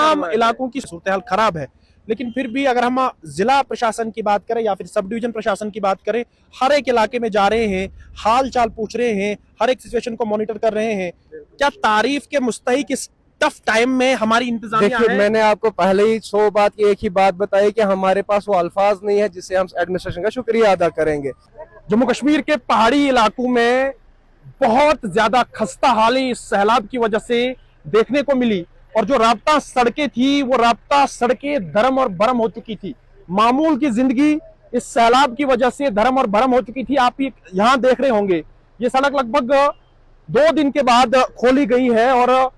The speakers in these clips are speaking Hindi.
तमाम इलाकों की सूरत हाल खराब है, लेकिन फिर भी अगर हम जिला प्रशासन की बात करें या फिर सब डिवीजन प्रशासन की बात करें, हर एक इलाके में जा रहे हैं, हाल चाल पूछ रहे हैं, हर एक सिचुएशन को मॉनिटर कर रहे हैं। क्या तारीफ के मुस्तहिक इस टफ टाइम में हमारी इंतजामिया है? देखिए, मैंने आपको पहले ही 100 बात की एक ही बात बताई कि हमारे पास वो अल्फाज नहीं है जिससे हम एडमिनिस्ट्रेशन का शुक्रिया अदा करेंगे। जम्मू कश्मीर के पहाड़ी इलाकों में बहुत ज्यादा खस्ता हाली इस सैलाब की वजह से देखने को मिली, और जो राब्ता सड़कें थी वो राब्ता सड़कें धर्म और भरम हो चुकी थी। मामूल की जिंदगी इस सैलाब की वजह से धर्म और भरम हो चुकी थी। आप यहां देख रहे होंगे ये सड़क लगभग 2 दिन के बाद खोली गई है, और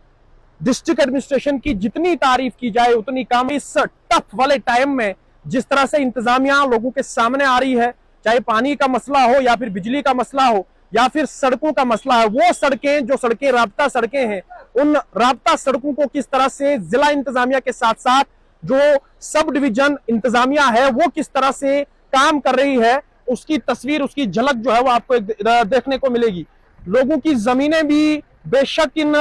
डिस्ट्रिक्ट एडमिनिस्ट्रेशन की जितनी तारीफ की जाए उतनी कम। इस टफ वाले टाइम में जिस तरह से इंतजामिया लोगों के सामने आ रही है, चाहे पानी का मसला हो या फिर बिजली का मसला हो या फिर सड़कों का मसला है, वो सड़कें जो सड़कें राब्ता सड़कें हैं, उन राब्ता सड़कों को किस तरह से जिला इंतजामिया के साथ साथ जो सब डिवीजन इंतजामिया है वो किस तरह से काम कर रही है, उसकी तस्वीर, उसकी झलक जो है वो आपको देखने को मिलेगी। लोगों की जमीनें भी बेशक इन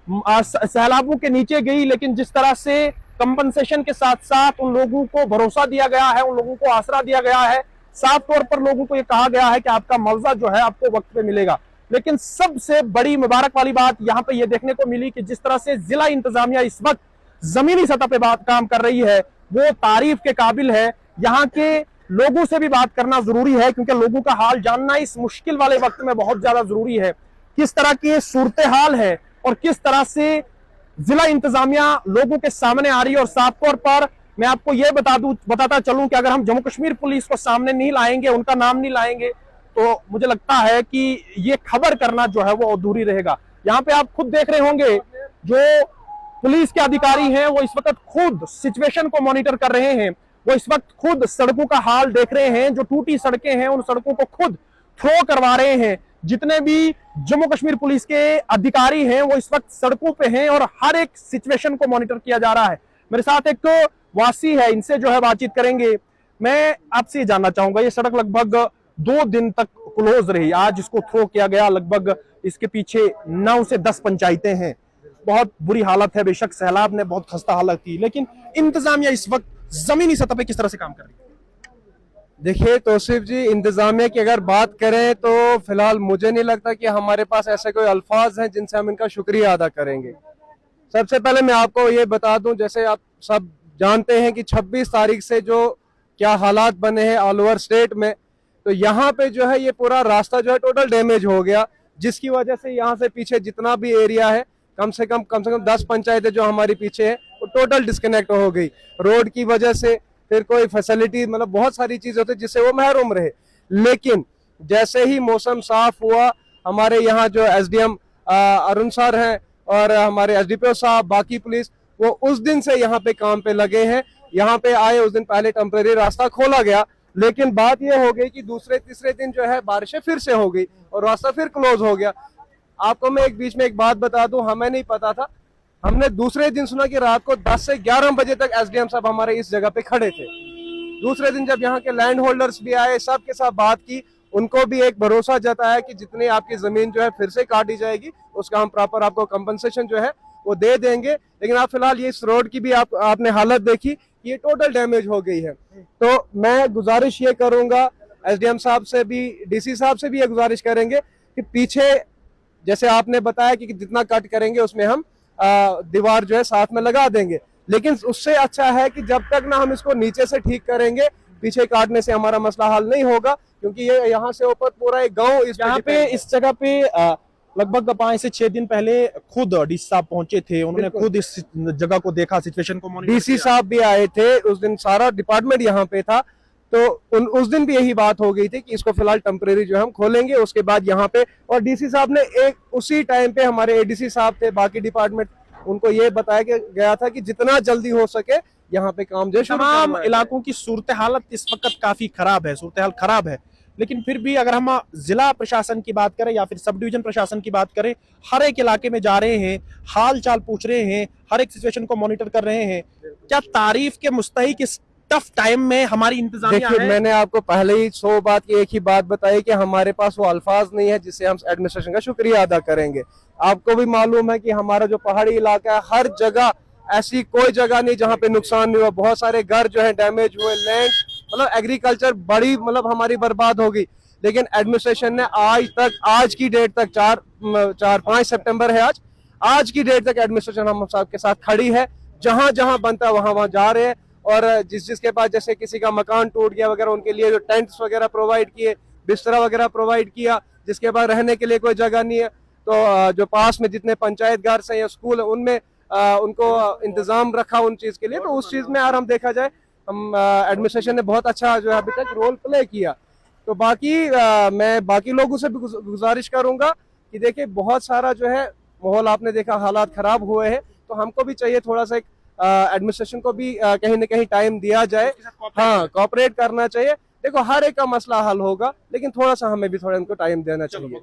सैलाबों के नीचे गई, लेकिन जिस तरह से कंपनसेशन के साथ साथ उन लोगों को भरोसा दिया गया है, उन लोगों को आसरा दिया गया है, साफ तौर पर लोगों को यह कहा गया है कि आपका मुआवजा जो है आपको वक्त पे मिलेगा। लेकिन सबसे बड़ी मुबारक वाली बात यहां पे ये देखने को मिली कि जिस तरह से जिला इंतजामिया इस वक्त जमीनी सतह पे बात काम कर रही है वो तारीफ के काबिल है। यहाँ के लोगों से भी बात करना जरूरी है, क्योंकि लोगों का हाल जानना इस मुश्किल वाले वक्त में बहुत ज्यादा जरूरी है। किस तरह की सूरत हाल है और किस तरह से जिला इंतजामिया लोगों के सामने आ रही है। और साफ तौर पर मैं आपको यह बताता चलूं कि अगर हम जम्मू कश्मीर पुलिस को सामने नहीं लाएंगे, उनका नाम नहीं लाएंगे, तो मुझे लगता है कि ये खबर करना जो है वो अधूरी रहेगा। यहाँ पे आप खुद देख रहे होंगे जो पुलिस के अधिकारी हैं वो इस वक्त खुद सिचुएशन को मॉनिटर कर रहे हैं, वो इस वक्त खुद सड़कों का हाल देख रहे हैं, जो टूटी सड़कें हैं उन सड़कों को खुद थ्रो करवा रहे हैं। जितने भी जम्मू कश्मीर पुलिस के अधिकारी हैं वो इस वक्त सड़कों पे हैं और हर एक सिचुएशन को मॉनिटर किया जा रहा है। मेरे साथ एक वासी है, इनसे जो है बातचीत करेंगे। मैं आपसे जानना चाहूंगा, ये सड़क लगभग 2 दिन तक क्लोज रही, आज इसको थ्रो किया गया, लगभग इसके पीछे 9 से 10 पंचायतें हैं। बहुत बुरी हालत है, बेशक सैलाब ने बहुत खस्ता हालत की, लेकिन इंतजामिया इस वक्त जमीनी सतह पे किस तरह से काम कर रही है? देखिए तौसीफ जी, इंतजामिया की अगर बात करें तो फिलहाल मुझे नहीं लगता कि हमारे पास ऐसे कोई अल्फाज हैं जिनसे हम इनका शुक्रिया अदा करेंगे। सबसे पहले मैं आपको ये बता दूं, जैसे आप सब जानते हैं कि 26 तारीख से जो क्या हालात बने हैं ऑल ओवर स्टेट में, तो यहाँ पे जो है ये पूरा रास्ता जो है टोटल डैमेज हो गया, जिसकी वजह से यहाँ से पीछे जितना भी एरिया है कम से कम 10 पंचायतें जो हमारी पीछे है वो टोटल डिस्कनेक्ट हो गई रोड की वजह से। फिर कोई फैसिलिटी, मतलब बहुत सारी चीजें होती जिससे वो महरूम रहे। लेकिन जैसे ही मौसम साफ हुआ, हमारे यहाँ जो एसडीएम अरुण सर हैं और हमारे एसडीपीओ साहब, बाकी पुलिस, वो उस दिन से यहाँ पे काम पे लगे हैं। यहाँ पे आए उस दिन पहले टेम्परेरी रास्ता खोला गया, लेकिन बात ये हो गई कि दूसरे तीसरे दिन जो है बारिशें फिर से हो गई और रास्ता फिर क्लोज हो गया। आपको मैं एक बीच में एक बात बता दूं, हमें नहीं पता था, हमने दूसरे दिन सुना कि रात को 10 से 11 बजे तक एसडीएम साहब हमारे इस जगह पे खड़े थे। दूसरे दिन जब यहाँ के लैंड होल्डर्स भी आए, सब के साथ बात की, उनको भी एक भरोसा जताया कि जितनी आपकी जमीन जो है फिर से काटी जाएगी उसका हम प्रॉपर आपको कंपनसेशन जो है वो दे देंगे। लेकिन आप फिलहाल ये इस रोड की भी आपने हालत देखी कि ये टोटल डैमेज हो गई है। तो मैं गुजारिश ये करूंगा एसडीएम साहब से भी, डीसी साहब से भी ये गुजारिश करेंगे कि पीछे जैसे आपने बताया कि जितना कट करेंगे उसमें हम दीवार जो है साथ में लगा देंगे, लेकिन उससे अच्छा है कि जब तक ना हम इसको नीचे से ठीक करेंगे, पीछे काटने से हमारा मसला हल नहीं होगा, क्योंकि ये यहाँ से ऊपर पूरा एक गांव इस जगह पे लगभग 5 से 6 दिन पहले खुद डीसी साहब पहुंचे थे, उन्होंने खुद इस जगह को देखा, सिचुएशन को मॉनिटर किया। डीसी साहब भी आए थे उस दिन, सारा डिपार्टमेंट यहाँ पे था, तो उस दिन भी यही बात हो गई थी कि इसको फिलहाल टेम्परेरी जो हम खोलेंगे, उसके बाद यहाँ पे, और डीसी साहब ने एक उसी टाइम पे हमारे एडीसी साहब थे, बाकी डिपार्टमेंट, उनको ये बताया गया था कि जितना जल्दी हो सके यहाँ पे काम जो तमाम इलाकों की सूरत हालत इस वक्त काफी खराब है, सूरत हाल खराब है, लेकिन फिर भी अगर हम जिला प्रशासन की बात करें या फिर सब डिवीजन प्रशासन की बात करें, हर एक इलाके में जा रहे हैं, हाल चाल पूछ रहे हैं, हर एक सिचुएशन को मॉनिटर कर रहे हैं। क्या तारीफ के मुस्तहिक इस टफ टाइम में हमारी इंतजामिया है? मैंने आपको पहले ही 100 बात की एक ही बात बताई कि हमारे पास वो अल्फाज नहीं है जिससे हम एडमिनिस्ट्रेशन का शुक्रिया अदा करेंगे। आपको भी मालूम है कि हमारा जो पहाड़ी इलाका है, हर जगह ऐसी कोई जगह नहीं जहाँ पे नुकसान नहीं हुआ। बहुत सारे घर जो है डैमेज हुए, लैंड मतलब एग्रीकल्चर बड़ी मतलब हमारी बर्बाद हो गई। लेकिन एडमिनिस्ट्रेशन ने आज की डेट तक 5 सितंबर है आज की डेट तक एडमिनिस्ट्रेशन हम सबके साथ खड़ी है। जहां जहां बनता है वहां वहां जा रहे हैं। और जिसके पास जैसे किसी का मकान टूट गया वगैरह, उनके लिए जो टेंट्स वगैरह प्रोवाइड किए, बिस्तरा वगैरह प्रोवाइड किया। जिसके पास रहने के लिए कोई जगह नहीं है तो जो पास में जितने पंचायत घर से या स्कूल है उनमें उनको इंतजाम रखा उन चीज के लिए। तो उस चीज में यार हम देखा जाए हम एडमिनिस्ट्रेशन ने बहुत अच्छा जो है अभी तक रोल प्ले किया। तो बाकी मैं बाकी लोगों से भी गुजारिश करूंगा कि देखिए बहुत सारा जो है माहौल आपने देखा, हालात खराब हुए हैं। तो हमको भी चाहिए थोड़ा सा एडमिनिस्ट्रेशन को भी कहीं ना कहीं टाइम दिया जाए। हाँ, कोऑपरेट करना चाहिए। देखो हर एक का मसला हल होगा, लेकिन थोड़ा सा हमें भी थोड़ा इनको टाइम देना चाहिए।